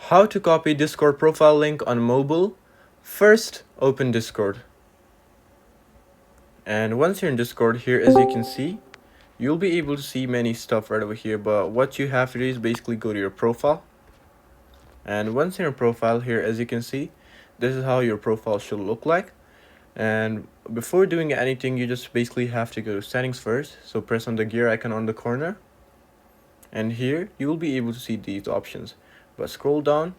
How to copy Discord profile link on mobile. First, open Discord. And once you're in Discord, here as you can see, you'll be able to see many stuff right over here, but what you have to do is basically go to your profile. And once you're in profile, here as you can see, this is how your profile should look like. And before doing anything, you just basically have to go to settings first. So press on the gear icon on the corner, and here you will be able to see these options, but scroll down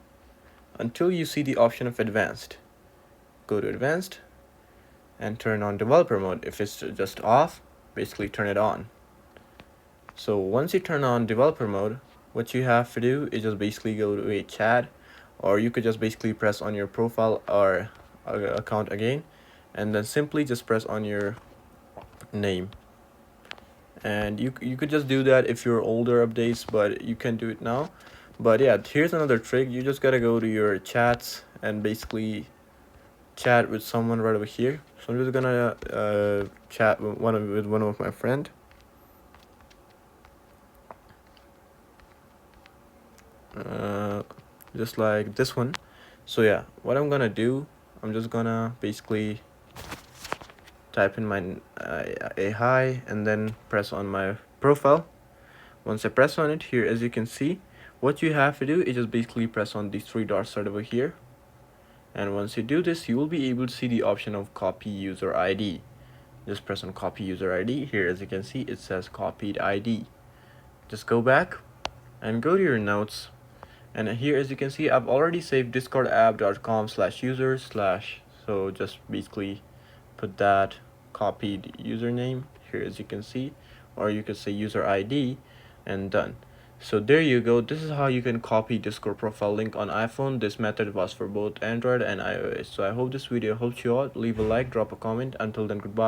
until you see the option of advanced. Go to advanced and turn on developer mode. If it's just off, basically turn it on. So once you turn on developer mode, what you have to do is just basically go to a chat, or you could just basically press on your profile or account again, and then simply just press on your name. And you could just do that if you're older updates, but you can do it now. But yeah, here's another trick. You just gotta go to your chats and basically chat with someone right over here. So I'm just gonna chat with one of my friend. Just like this one. So yeah, what I'm gonna do, I'm just gonna basically type in my a hi and then press on my profile. Once I press on it, here as you can see, what you have to do is just basically press on these three dots right over here. And once you do this, you will be able to see the option of copy user ID. Just press on copy user ID. Here as you can see, it says copied ID. Just go back and go to your notes, and here as you can see, I've already saved discordapp.com/user/ so just basically put that copied username here as you can see, or you could say user ID, and done. So there you go. This is how you can copy Discord profile link on iPhone. This method was for both Android and iOS. So I hope this video helped you out. Leave a like, drop a comment. Until then, goodbye.